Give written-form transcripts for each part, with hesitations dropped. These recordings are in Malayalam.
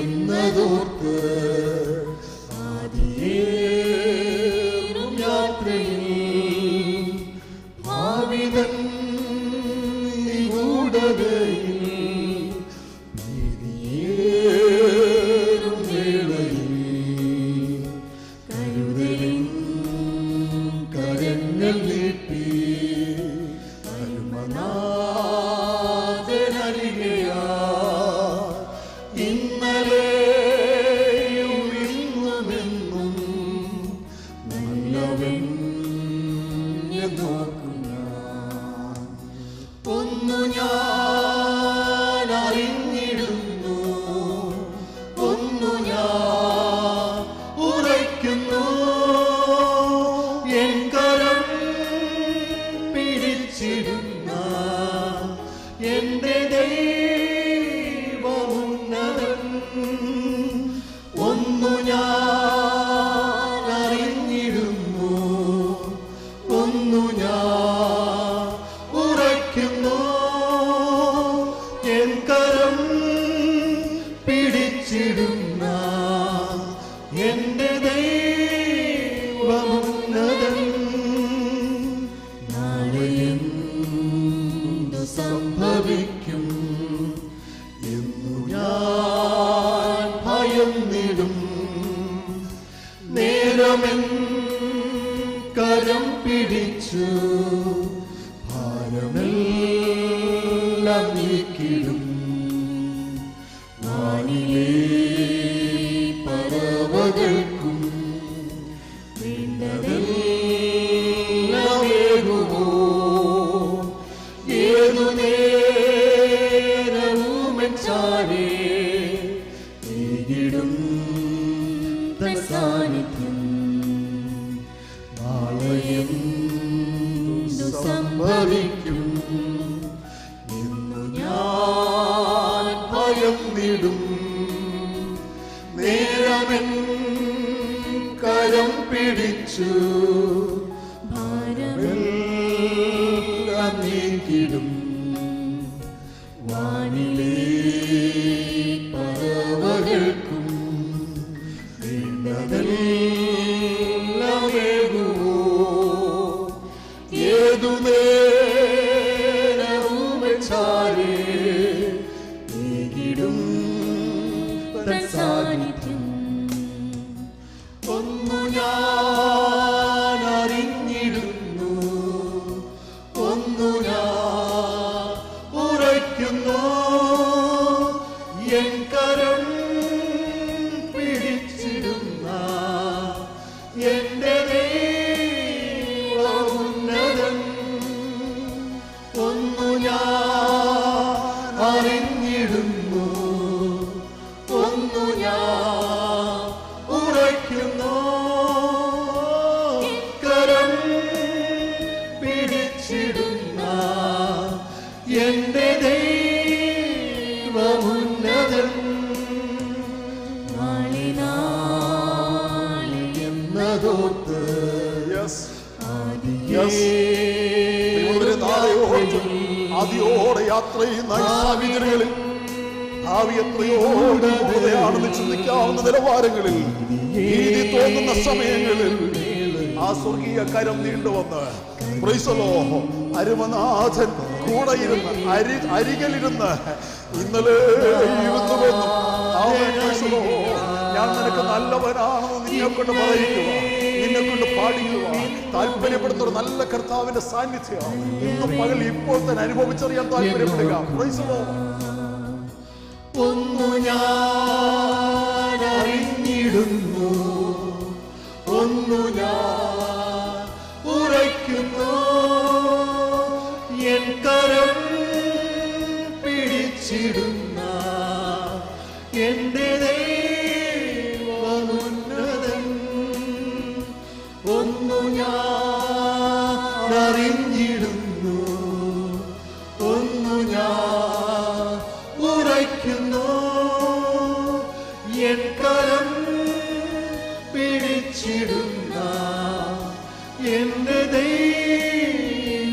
എന്നതോർത്ത് ആദിയേറും യാത്രയിൽ ഭാവിതൻ നിഗൂഢതയിൽ ഭീതിയേറും വേളയിൽ കരുതലിൻ കരങ്ങൾ നീട്ടി അരുമനാഥനരികയാ ഇന്നലെയും ഇന്നുമെന്നും നല്ലവൻ നോക്കുന്ന ഒന്നു ഞാൻ അറിഞ്ഞിടുന്നു, ഒന്നു ഞാൻ ഉറയ്ക്കുന്നു, എൻ കരം പിടിച്ചിടുന്ന എന്റെ ദൈവമുന്നതൻ. ഒന്നു ഞാൻ അറിഞ്ഞിടുന്നു, ഒന്നു ഞാൻ ഉറയ്ക്കുന്നു, എൻ കരം പിടിച്ചിടുന്ന എന്റെ ദൈവമുന്നതൻ. നാളെ എന്തു സംഭവിക്കും എന്നു ഞാൻ ഭയന്നിടും. നേരമെൻ കരം പിടിച്ചു ഭാരമെല്ലാം നീക്കിടും. വാനിലേ പറവകൾക്കും വേണ്ടതെല്ലാമേകുമോ. ഏതു നേരവുമെൻ ചാരേ നീകിടും തൻ സാന്നിധ്യം. നാളെ എന്തു സംഭവിക്കും എന്നു ഞാൻ ഭയന്നിടും. നേരമെൻ കരം പിടിച്ചു ഭാരമെല്ലാം നീക്കിടും. വാനിലേ പറവകൾക്കും വേണ്ടതെല്ലാമേകുമോ. ഏതു നേരവുമെൻ ചാരേ നീകിടും തൻ സാന്നിധ്യം. ഒന്നു ഞാൻ അറിഞ്ഞിടുന്നു, ഒന്നു ഞാൻ ഉറയ്ക്കുന്നു, എൻ കരം പിടിച്ചിടുന്ന എന്റെ ദൈവമുന്നതൻ. ഒന്നു ഞാൻ അറിഞ്ഞിടുന്നു, ഒന്നു ഞാൻ ഉറയ്ക്കുന്നു, കരം പിടിച്ചിടുന്ന എന്റെ ദൈവമുന്നതൻ. നാളെ നാളെ എന്നതോർത്ത് ആദിയോടെ യാത്ര ചെയ്യുന്ന സാഹചര്യങ്ങളിൽ ഭാവി എത്രയോടെയാണെന്ന് ചിന്തിക്കാവുന്ന നിലവാരങ്ങളിൽ ഭീതി തോന്നുന്ന സമയങ്ങളിൽ ആ സ്വർഗീയ കരം നീണ്ടുവന്ന് അരുമനാഥൻ കൂടെ ഇരുന്ന് അരികിലിരുന്ന് ഇന്നലെ ഇരുന്നുവെന്നും ഞാൻ നിനക്ക് നല്ലവനാണെന്ന് നിന്നെ കൊണ്ട് പറയിക്കുക, നിന്നെ കൊണ്ട് പാടിക്കുക താല്പര്യപ്പെടുന്ന ഒരു നല്ല കർത്താവിന്റെ സാന്നിധ്യം ഇന്നും പകൽ ഇപ്പോൾ തന്നെ അനുഭവിച്ചറിയാൻ താല്പര്യപ്പെടുക. ഒന്നു ഞാൻ അറിഞ്ഞിടുന്നു, ഒന്നു ഞാൻ ഉറയ്ക്കുന്നു, എൻ കരം പിടിച്ചിടുന്ന എന്റെ ദൈവമുന്നതൻ. ഒന്നു ഞാൻ അറിഞ്ഞിടുന്നു, ഒന്നു ഞാൻ ഉറയ്ക്കുന്നു, എൻ കരം പിടിച്ചിടുന്ന എന്റെ ദൈവമുന്നതൻ.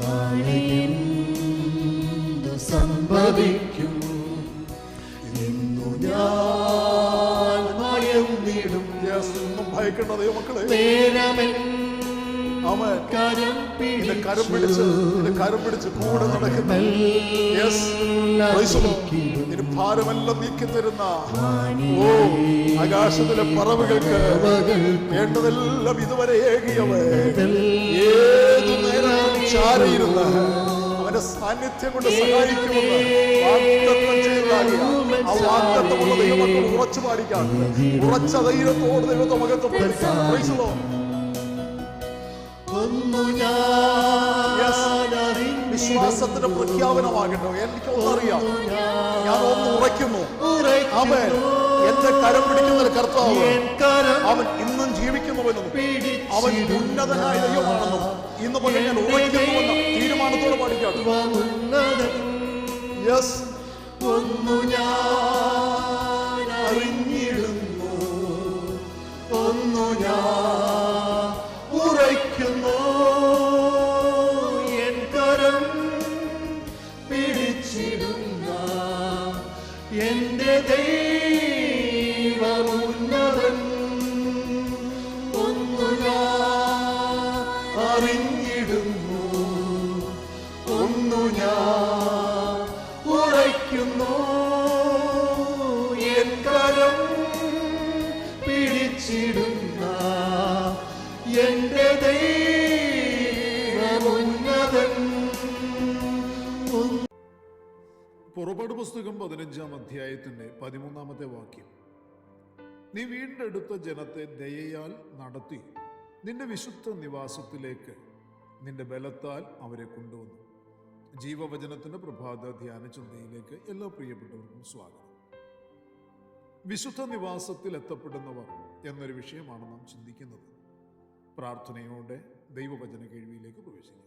നാളെ എന്തു സംഭവിക്കും കേൾക്കേണ്ട ദൈവമക്കളെ, നേരമെൻ അവൻ കരം നിന്റെ കരം പിടിച്ച് കൂടെ നടക്കുന്ന, യെസ്, നിന്റെ ഭാരമെല്ലാം നീക്കി തരുന്ന, ഓ ആകാശത്തിലെ പറവുകൾക്ക് വേണ്ടതെല്ലാം ഇതുവരെ ഏകിയവൻ ഏതു നേരം ചാരയിരുന്ന അവന്റെ സാന്നിധ്യം കൊണ്ട് സഹായിക്കുമെന്ന് വാഗ്ദത്തം ചെയ്തതാകിയ ആ വാഗ്ദത്തമുള്ള ദൈവമക്കൾ ഉറച്ചു പാടിക്കാൻ, ഉറച്ച ധൈര്യത്തോട് ദൈവത്തെ മകത്വപ്പെടുത്താൻ. Praise the Lord. വിശ്വാസത്തിന്റെ പ്രഖ്യാപനമാകട്ടോ. എനിക്കൊന്നറിയാം, ഞാൻ ഒന്ന് ഉറയ്ക്കുന്നു, അവൻ എന്റെ കരം പിടിക്കുന്ന ഒരു കർത്താവ്, അവൻ ഇന്നും ജീവിക്കുന്നുവെന്നും അവൻ ഉന്നതനായ ദൈവമാണെന്നും ഇന്ന് പോലെ ഞാൻ ഉറയ്ക്കുന്നുവെന്ന തീരുമാനത്തോടെ പാടിക്കാണ്. യെസ്, ഒന്നു ഞാൻ അറിഞ്ഞിടുന്നു, ഒന്നു ഞാൻ ഉറയ്ക്കുന്നു, എൻ കരം പിടിച്ചിടുന്ന എന്റെ ദൈവമുന്നതൻ. ഒന്നു ഞാൻ അറിഞ്ഞിടുന്നു, ഒന്നു ഞാൻ ഉറയ്ക്കുന്നു, എൻ കരം പിടിച്ചിടുന്ന എന്റെ ദൈവമുന്നതൻ. പുറപ്പാട് പുസ്തകം 15-ാം അധ്യായത്തിന്റെ 13-ാമത്തെ വാക്യം. നീ വീണ്ടെടുത്ത ജനത്തെ ദയയാൽ നടത്തി നിന്റെ വിശുദ്ധ നിവാസത്തിലേക്ക് നിന്റെ ബലത്താൽ അവരെ കൊണ്ടുവന്നു. ജീവവചനത്തിന്റെ പ്രഭാത ധ്യാന ചിന്തയിലേക്ക് എല്ലാ പ്രിയപ്പെട്ടവർക്കും സ്വാഗതം. വിശുദ്ധ നിവാസത്തിൽ എത്തപ്പെടുന്നവർ എന്നൊരു വിഷയമാണ് നാം ചിന്തിക്കുന്നത്. പ്രാർത്ഥനയോടെ ദൈവവചന കേൾവിയിലേക്ക് പ്രവേശിക്കാം.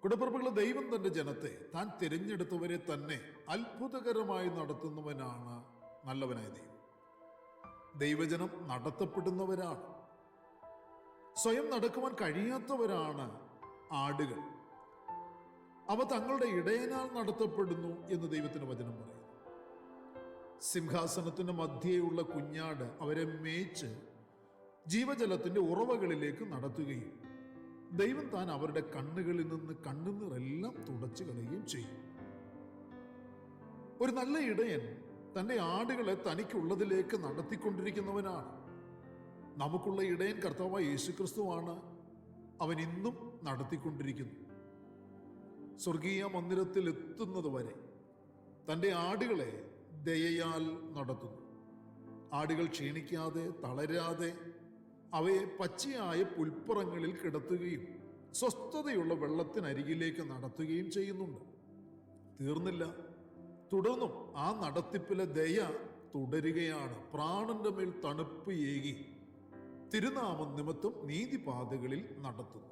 കുടപ്പിറപ്പുള്ള ദൈവം തന്റെ ജനത്തെ താൻ തിരഞ്ഞെടുത്തവരെ തന്നെ അത്ഭുതകരമായി നടത്തുന്നവനാണ് നല്ലവനായ ദൈവം. ദൈവജനം നടത്തപ്പെടുന്നവരാണ്. സ്വയം നടക്കുവാൻ കഴിയാത്തവരാണ് ആടുകൾ. അവ തങ്ങളുടെ ഇടയനാൽ നടത്തപ്പെടുന്നു എന്ന് ദൈവത്തിന്റെ വചനം പറയുന്നു. സിംഹാസനത്തിന്റെ മധ്യേയുള്ള കുഞ്ഞാട് അവരെ മേച്ച് ജീവജലത്തിന്റെ ഉറവകളിലേക്ക് നടത്തുകയും ദൈവം താൻ അവരുടെ കണ്ണുകളിൽ നിന്ന് കണ്ണുനീരെല്ലാം തുടച്ചു കളയുകയും ചെയ്യും. ഒരു നല്ല ഇടയൻ തന്റെ ആടുകളെ തനിക്കുള്ളതിലേക്ക് നടത്തിക്കൊണ്ടിരിക്കുന്നവനാണ്. നമുക്കുള്ള ഇടയൻ കർത്താവായ യേശുക്രിസ്തുവാണ്. അവൻ ഇന്നും നടത്തിക്കൊണ്ടിരിക്കുന്നു. സ്വർഗീയ മന്ദിരത്തിൽ എത്തുന്നത് വരെ തൻ്റെ ആടുകളെ ദയയാൽ നടത്തുന്നു. ആടുകൾ ക്ഷീണിക്കാതെ തളരാതെ അവയെ പച്ചയായ പുൽപ്പുറങ്ങളിൽ കിടത്തുകയും സ്വസ്ഥതയുള്ള വെള്ളത്തിനരികിലേക്ക് നടത്തുകയും ചെയ്യുന്നുണ്ട്. തീർന്നില്ല, തുടർന്നും ആ നടത്തിപ്പിലെ ദയ തുടരുകയാണ്. പ്രാണന്റെ മേൽ തണുപ്പ് ഏകി തിരുനാമം നിമിത്തം നീതിപാതകളിൽ നടത്തുന്നു.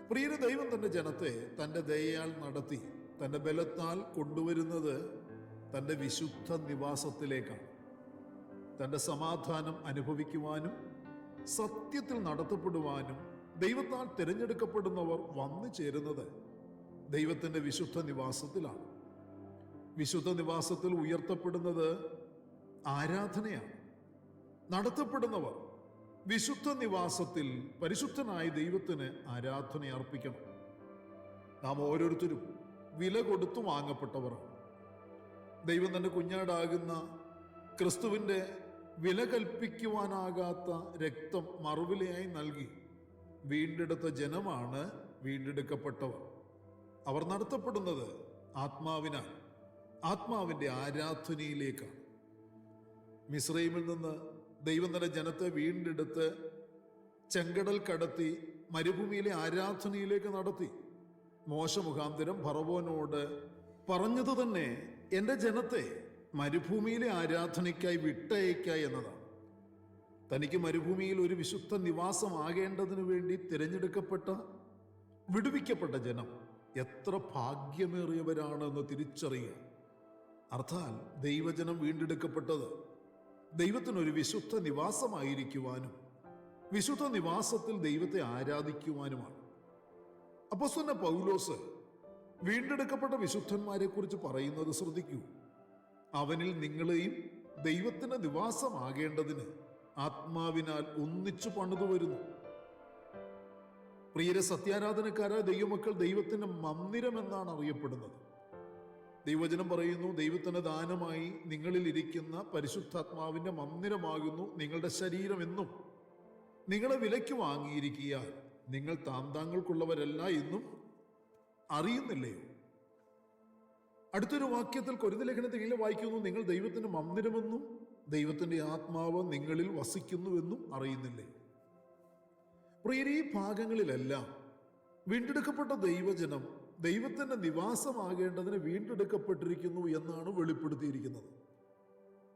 പ്രിയരെ, ദൈവം തന്റെ ജനത്തെ തന്റെ ദയയാൽ നടത്തി തന്റെ ബലത്താൽ കൊണ്ടുവരുന്നത് തന്റെ വിശുദ്ധ നിവാസത്തിലേക്കാണ്. തന്റെ സമാധാനം അനുഭവിക്കുവാനും സത്യത്തിൽ നടത്തപ്പെടുവാനും ദൈവത്താൽ തിരഞ്ഞെടുക്കപ്പെടുന്നവർ വന്നു ചേരുന്നത് ദൈവത്തിന്റെ വിശുദ്ധ നിവാസത്തിലാണ്. വിശുദ്ധ നിവാസത്തിൽ ഉയർത്തപ്പെടുന്നത് ആരാധനയാണ്. നടത്തപ്പെടുന്നവർ വിശുദ്ധ നിവാസത്തിൽ പരിശുദ്ധനായ ദൈവത്തിന് ആരാധന അർപ്പിക്കണം. നാം ഓരോരുത്തരും വില കൊടുത്തു വാങ്ങപ്പെട്ടവരാണ്. ദൈവം തന്റെ കുഞ്ഞാടാകുന്ന ക്രിസ്തുവിന്റെ വില കൽപ്പിക്കുവാനാകാത്ത രക്തം മറുവിലയായി നൽകി വീണ്ടെടുത്ത ജനമാണ് വീണ്ടെടുക്കപ്പെട്ടവർ. അവർ നടത്തപ്പെടുന്നത് ആത്മാവിനാൽ, ആത്മാവിന്റെ ആരാധനയിലേക്കാണ്. മിസ്രൈമിൽ നിന്ന് ദൈവം തന്റെ ജനത്തെ വീണ്ടെടുത്ത് ചെങ്കടൽ കടത്തി മരുഭൂമിയിലെ ആരാധനയിലേക്ക് നടത്തി. മോശ മുഖാന്തരം ഫറവോനോട് പറഞ്ഞത് തന്നെ എൻ്റെ ജനത്തെ മരുഭൂമിയിലെ ആരാധനയ്ക്കായി വിട്ടയക്കായി എന്നതാണ്. തനിക്ക് മരുഭൂമിയിൽ ഒരു വിശുദ്ധ നിവാസമാകേണ്ടതിനു വേണ്ടി തിരഞ്ഞെടുക്കപ്പെട്ട വിടുവിക്കപ്പെട്ട ജനം എത്ര ഭാഗ്യമേറിയവരാണെന്ന് തിരിച്ചറിയുക. അർത്ഥാൽ ദൈവജനം വീണ്ടെടുക്കപ്പെട്ടത് ദൈവത്തിനൊരു വിശുദ്ധ നിവാസമായിരിക്കുവാനും വിശുദ്ധ നിവാസത്തിൽ ദൈവത്തെ ആരാധിക്കുവാനുമാണ്. അപ്പോസ്തലനായ പൗലോസ് വീണ്ടെടുക്കപ്പെട്ട വിശുദ്ധന്മാരെ കുറിച്ച് പറയുന്നത് ശ്രദ്ധിക്കൂ. അവനിൽ നിങ്ങളെയും ദൈവത്തിന്റെ നിവാസമാകേണ്ടതിന് ആത്മാവിനാൽ ഒന്നിച്ചു പണിതു വരുന്നു. പ്രിയരെ സത്യാരാധനക്കാരായ ദൈവമക്കൾ ദൈവത്തിന്റെ മന്ദിരം എന്നാണ് അറിയപ്പെടുന്നത്. ദൈവവചനം പറയുന്നു, ദൈവത്തിന്റെ ദാനമായി നിങ്ങളിൽ ഇരിക്കുന്ന പരിശുദ്ധാത്മാവിന്റെ മന്ദിരമാകുന്നു നിങ്ങളുടെ ശരീരം എന്നും നിങ്ങളെ വിലയ്ക്ക് വാങ്ങിയിരിക്കുക നിങ്ങൾ താന്താങ്ങൾക്കുള്ളവരല്ല എന്നും അറിയുന്നില്ലയോ? അടുത്തൊരു വാക്യത്തിൽ കൊരിന്ത്യർ ലേഖനത്തിൽ ഇങ്ങനെ വായിക്കുന്നു, നിങ്ങൾ ദൈവത്തിന്റെ മന്ദിരമെന്നും ദൈവത്തിന്റെ ആത്മാവ് നിങ്ങളിൽ വസിക്കുന്നുവെന്നും അറിയുന്നില്ലേ? പ്രിയരെ, ഈ ഭാഗങ്ങളിലെല്ലാം വീണ്ടെടുക്കപ്പെട്ട ദൈവജനം ദൈവത്തിന്റെ നിവാസമാകേണ്ടതിന് വീണ്ടെടുക്കപ്പെട്ടിരിക്കുന്നു എന്നാണ് വെളിപ്പെടുത്തിയിരിക്കുന്നത്.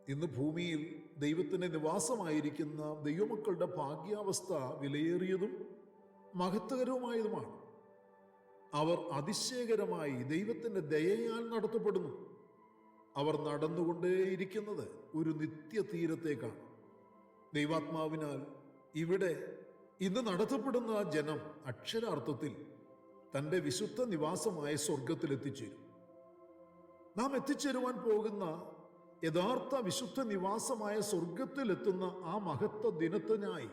ഇന്ന് ഭൂമിയിൽ ദൈവത്തിന്റെ നിവാസമായിരിക്കുന്ന ദൈവമക്കളുടെ ഭാഗ്യാവസ്ഥ വിലയേറിയതും മഹത്വകരവുമായതുമാണ്. അവർ അതിശയകരമായി ദൈവത്തിന്റെ ദയയാൽ നടത്തപ്പെടുന്നു. അവർ നടന്നുകൊണ്ടേയിരിക്കുന്നത് ഒരു നിത്യതീരത്തേക്കാണ്. ദൈവാത്മാവിനാൽ ഇവിടെ ഇന്ന് നടത്തപ്പെടുന്ന ജനം അക്ഷരാർത്ഥത്തിൽ തൻ്റെ വിശുദ്ധ നിവാസമായ സ്വർഗത്തിൽ എത്തിച്ചേരും. നാം എത്തിച്ചേരുവാൻ പോകുന്ന യഥാർത്ഥ വിശുദ്ധ നിവാസമായ സ്വർഗത്തിൽ എത്തുന്ന ആ മഹത്വ ദിനത്തിനായി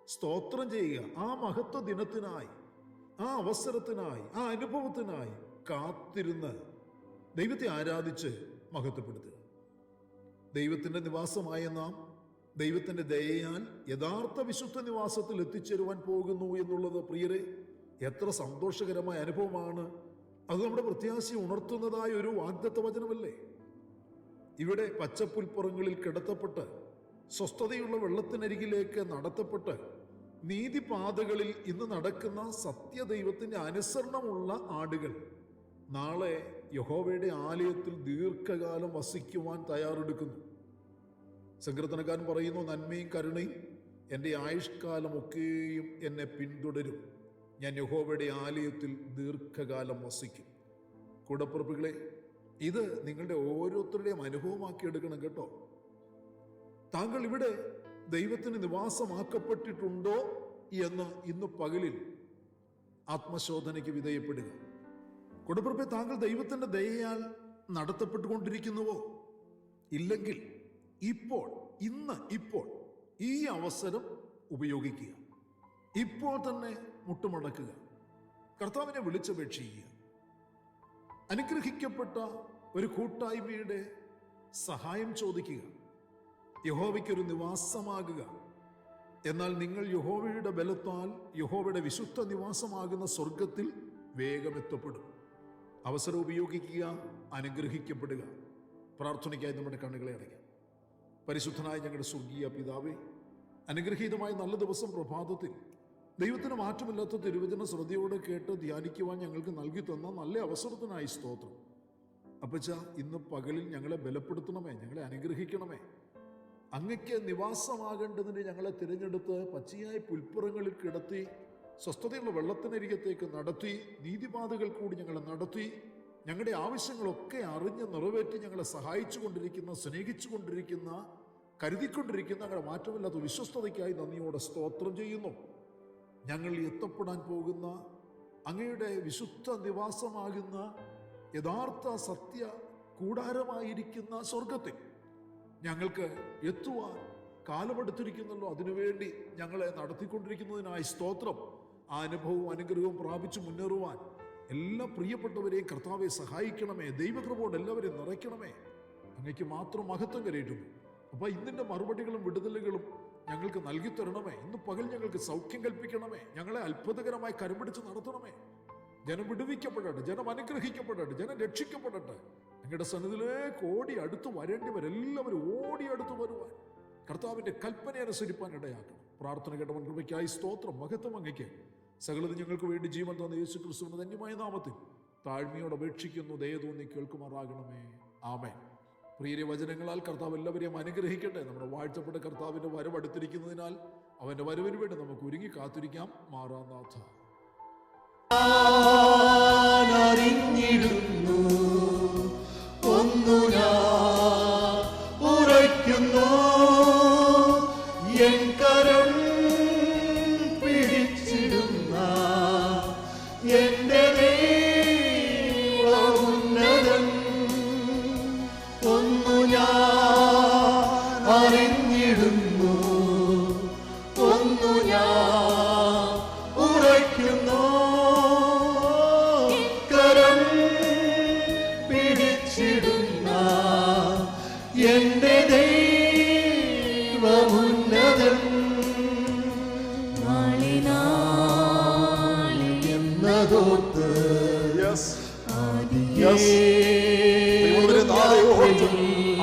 സ്തോത്രം ചെയ്യുക. ആ മഹത്വ ദിനത്തിനായി, ആ അവസരത്തിനായി, ആ അനുഭവത്തിനായി കാത്തിരുന്ന് ദൈവത്തെ ആരാധിച്ച് മഹത്വപ്പെടുത്തുക. ദൈവത്തിന്റെ നിവാസമായ നാം ദൈവത്തിന്റെ ദയയാൽ യഥാർത്ഥ വിശുദ്ധ നിവാസത്തിൽ എത്തിച്ചേരുവാൻ പോകുന്നു എന്നുള്ളത് പ്രിയരെ എത്ര സന്തോഷകരമായ അനുഭവമാണ്. അത് നമ്മുടെ പ്രത്യാശയെ ഉണർത്തുന്നതായ ഒരു വാഗ്ദത്ത വചനമല്ലേ? ഇവിടെ പച്ചപ്പുൽപ്പുറങ്ങളിൽ കിടത്തപ്പെട്ട് സ്വസ്ഥതയുള്ള വെള്ളത്തിനരികിലേക്ക് നടത്തപ്പെട്ട് നീതിപാതകളിൽ ഇന്ന് നടക്കുന്ന സത്യദൈവത്തിന്റെ അനുസരണമുള്ള ആടുകൾ നാളെ യഹോവയുടെ ആലയത്തിൽ ദീർഘകാലം വസിക്കുവാൻ തയ്യാറെടുക്കുന്നു. സങ്കീർത്തനക്കാരൻ പറയുന്നു, നന്മയും കരുണയും എൻ്റെ ആയുഷ്കാലമൊക്കെയും എന്നെ പിന്തുടരും, ഞാൻ യഹോവയുടെ ആലയത്തിൽ ദീർഘകാലം വസിക്കും. കൂടപ്പിറപ്പുകളെ, ഇത് നിങ്ങളുടെ ഓരോരുത്തരുടെയും അനുഭവമാക്കി എടുക്കണം കേട്ടോ. താങ്കൾ ഇവിടെ ദൈവത്തിന് നിവാസമാക്കപ്പെട്ടിട്ടുണ്ടോ എന്ന് ഇന്ന് പകലിൽ ആത്മശോധനയ്ക്ക് വിധേയപ്പെടുക. കൂടപ്പിറപ്പെ, താങ്കൾ ദൈവത്തിന്റെ ദയയാൽ നടത്തപ്പെട്ടുകൊണ്ടിരിക്കുന്നുവോ? ഇല്ലെങ്കിൽ ഇപ്പോൾ ഈ അവസരം ഉപയോഗിക്കുക. ഇപ്പോൾ തന്നെ മുട്ടുമടക്കുക, കർത്താവിനെ വിളിച്ചപേക്ഷിക്കുക. അനുഗ്രഹിക്കപ്പെട്ട ഒരു കൂട്ടായ്മയുടെ സഹായം ചോദിക്കുക. യഹോവയ്ക്കൊരു നിവാസമാകുക. എന്നാൽ നിങ്ങൾ യഹോവയുടെ ബലത്താൽ യഹോവയുടെ വിശുദ്ധ നിവാസമാകുന്ന സ്വർഗത്തിൽ വേഗം എത്തപ്പെടും. അവസരം ഉപയോഗിക്കുക, അനുഗ്രഹിക്കപ്പെടുക. പ്രാർത്ഥനയ്ക്കായി നമ്മുടെ കണ്ണുകളെ അടയ്ക്കാം. പരിശുദ്ധനായ ഞങ്ങളുടെ സ്വർഗീയ പിതാവേ, അനുഗ്രഹീതമായ നല്ല ദിവസം പ്രഭാതത്തിൽ ദൈവത്തിന് മാറ്റമില്ലാത്ത തിരുവചന ശ്രദ്ധയോടെ കേട്ട് ധ്യാനിക്കുവാൻ ഞങ്ങൾക്ക് നൽകി തന്ന നല്ല അവസരത്തിനായി സ്തോത്രം. അപ്പച്ച, ഇന്ന് പകലിൽ ഞങ്ങളെ ബലപ്പെടുത്തണമേ, ഞങ്ങളെ അനുഗ്രഹിക്കണമേ. അങ്ങയ്ക്ക് നിവാസമാകേണ്ടതിന് ഞങ്ങളെ തിരഞ്ഞെടുത്ത് പച്ചയായ പുൽപ്പുറങ്ങളിൽ കിടത്തി സ്വസ്ഥതയുള്ള വെള്ളത്തിനരികത്തേക്ക് നടത്തി നീതിപാതകൾ കൂടി ഞങ്ങളെ നടത്തി ഞങ്ങളുടെ ആവശ്യങ്ങളൊക്കെ അറിഞ്ഞ് നിറവേറ്റി ഞങ്ങളെ സഹായിച്ചു കൊണ്ടിരിക്കുന്ന, സ്നേഹിച്ചു കൊണ്ടിരിക്കുന്ന, കരുതിക്കൊണ്ടിരിക്കുന്ന ഞങ്ങളുടെ മാറ്റമില്ലാത്ത വിശ്വസ്തതയ്ക്കായി നന്ദിയോടെ സ്തോത്രം ചെയ്യുന്നു. ഞങ്ങൾ എത്തപ്പെടാൻ പോകുന്ന അങ്ങയുടെ വിശുദ്ധ നിവാസമാകുന്ന യഥാർത്ഥ സത്യ കൂടാരമായിരിക്കുന്ന സ്വർഗത്തിൽ ഞങ്ങൾക്ക് എത്തുവാൻ കാലമെടുത്തിരിക്കുന്നല്ലോ. അതിനുവേണ്ടി ഞങ്ങളെ നടത്തിക്കൊണ്ടിരിക്കുന്നതിനായി സ്തോത്രം. ആ അനുഭവവും അനുഗ്രഹവും പ്രാപിച്ചു മുന്നേറുവാൻ എല്ലാ പ്രിയപ്പെട്ടവരെയും കർത്താവെ സഹായിക്കണമേ. ദൈവകൃപയോട് എല്ലാവരെയും നിറയ്ക്കണമേ. അങ്ങയ്ക്ക് മാത്രം മഹത്വം കരയിട്ടുന്നു. അപ്പൊ ഇതിന്റെ മറുപടികളും വിടുതലുകളും ഞങ്ങൾക്ക് നൽകി തരണമേ. ഇന്ന് പകൽ ഞങ്ങൾക്ക് സൗഖ്യം കൽപ്പിക്കണമേ. ഞങ്ങളെ അത്ഭുതകരമായി കരപിടിച്ച് നടത്തണമേ. ജനം വിടുവിക്കപ്പെടട്ടെ, ജനം അനുഗ്രഹിക്കപ്പെടട്ടെ, ജനം രക്ഷിക്കപ്പെടട്ടെ. ഞങ്ങളുടെ സന്നിധിയിലേക്ക് ഓടി അടുത്ത് വരേണ്ടിവരെല്ലാവരും ഓടി അടുത്ത് വരുവാൻ കർത്താവിന്റെ കൽപ്പന അനുസരിപ്പാൻ ഇടയാക്കണം. പ്രാർത്ഥന കേട്ടവൻ കൃപയ്ക്കായി സ്തോത്രം. മഹത്വം അങ്ങയ്ക്ക്. സകലത് ഞങ്ങൾക്ക് വേണ്ടി ജീവൻ തന്ന യേശു ക്രിസ്തുവിന്റെ ധന്യമായ നാമത്തിൽ താഴ്മയോട് അപേക്ഷിക്കുന്നു. ദയ തോന്നി കേൾക്കുമാറാകണമേ. ആമേൻ. പ്രിയ വചനങ്ങളാൽ കർത്താവ് എല്ലാവരെയും അനുഗ്രഹിക്കട്ടെ. നമ്മുടെ വാഴ്ത്തപ്പെട്ട കർത്താവിന്റെ വരവ് അടുത്തിരിക്കുന്നതിനാൽ അവന്റെ വരവിന് വേണ്ടി നമുക്ക് ഒരുങ്ങി കാത്തിരിക്കാം. മാറാനാഥ അറിഞ്ഞിടുന്നു, ഒന്നു ഞാൻ ഉറയ്ക്കുന്നു, എൻ കരം പിടിച്ചിടുന്ന എന്റെ ദൈവമുന്നതൻ. ഒന്നു ഞാൻ അറിഞ്ഞിടുന്നു, പിടിച്ചിടുന്ന എന്റെ ദൈവമുന്നതൻ എന്നതോത്ത്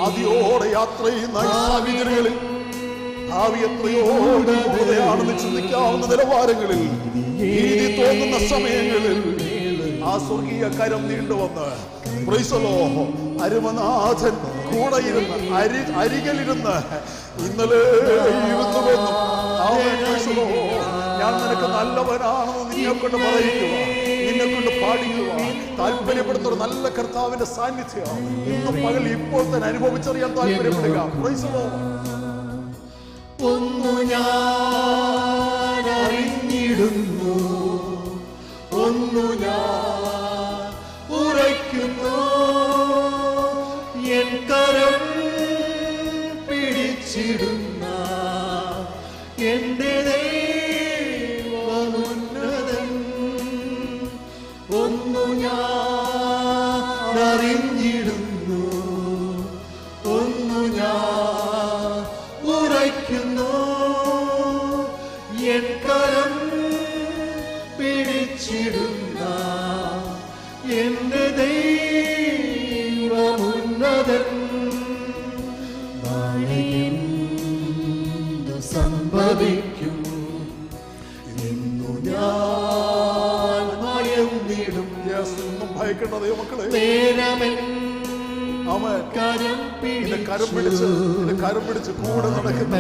ആദിയോടെ യാത്ര ചെയ്യുന്ന ഈ സാഹചര്യങ്ങളിൽ ഭാവി എത്രയോടെയാണെന്ന് ചിന്തിക്കാവുന്ന നിലവാരങ്ങളിൽ ഭീതി തോന്നുന്ന സമയങ്ങളിൽ ആ സ്വർഗീയ കരം നീണ്ടുവന്ന് അരുമനാഥൻ കൂടെ ഇരുന്ന് അരികിലിരുന്ന് ഇന്നലെ ഞാൻ നിനക്ക് നല്ലവനാണെന്ന് നിന്നെ കൊണ്ട് പറയിക്കുക, നിന്നെ കൊണ്ട് പാടിക്കുക, താല്പര്യപ്പെടുന്ന ഒരു നല്ല കർത്താവിന്റെ സാന്നിധ്യം ഇന്നും പകൽ ഇപ്പോൾ തന്നെ അനുഭവിച്ചറിയാൻ താല്പര്യപ്പെടുക. ഒന്നു ഞാൻ അറിഞ്ഞിടുന്നു, ഒന്നു ഞാൻ ഉറയ്ക്കുന്നു, എൻ കരം പിടിച്ചിടുന്ന എന്റെ ദൈവമുന്നതൻ. ഒന്നു ഞാൻ അറിഞ്ഞിടുന്നു, ഒന്നു ഞാൻ ഉറയ്ക്കുന്നു, എൻ കരം പിടിച്ചിടുന്ന എന്റെ ദൈവമുന്നതൻ. നാളെ എന്തു സംഭവിക്കും ഇന്നു ഞാൻ ഭയന്നിടും. ഭയക്കേണ്ട ദൈവമക്കളെ, നേരമൻ കരം പിടിച്ച് കൂടെ നടക്കുന്ന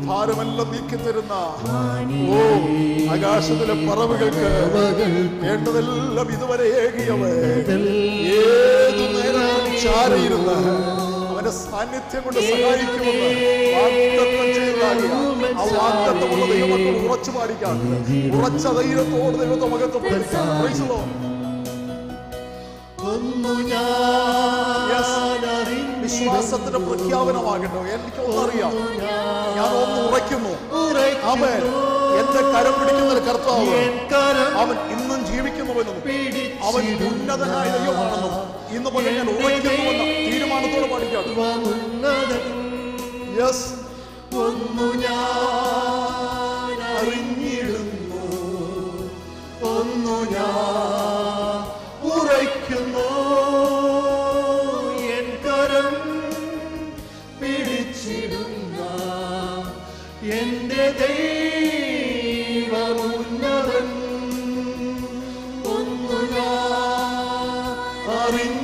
ഭാരമെല്ലാം നീക്കി തരുന്ന ആകാശത്തിലെ പറവുകൾക്ക് വേണ്ടതെല്ലാം ഇതുവരെ ഏകിയവൻ ഏതു നേരം ചാരിയിരുന്ന് അവന്റെ സാന്നിധ്യം കൊണ്ട് സഹായിക്കുമെന്ന് വാഗ്ദത്തം ചെയ്തതാകിയ ആ വാഗ്ദത്തമുള്ള ദൈവമക്കൾ ഉറച്ചു പാടിക്കാൻ ഉറച്ച ധൈര്യത്തോട് ദൈവത്തെ മകത്വപ്പെടുത്താൻ. വിശ്വാസത്തിന്റെ പ്രഖ്യാപനമാകട്ടോ. എനിക്കൊന്നറിയാം, ഞാൻ ഒന്ന് ഉറയ്ക്കുന്നു, അവൻ എന്റെ കരം പിടിക്കുന്ന ഒരു കർത്താവ്, അവൻ ഇന്നും ജീവിക്കുന്നുവെന്നും അവൻ ഉന്നതനായ ദൈവമാണെന്നും ഇന്ന് പോലെ ഞാൻ ഉറയ്ക്കുന്നുവെന്ന തീരുമാനത്തോടെ പാടിക്കാണ്. യെസ്, ഒന്നു ഞാൻ അറിഞ്ഞിടുന്നു, ഒന്നു ഞാൻ ഉറയ്ക്കുന്നു, എൻ കരം പിടിച്ചിടുന്ന എന്റെ ദൈവമുന്നതൻ. ഒന്നു ഞാൻ അറിഞ്ഞു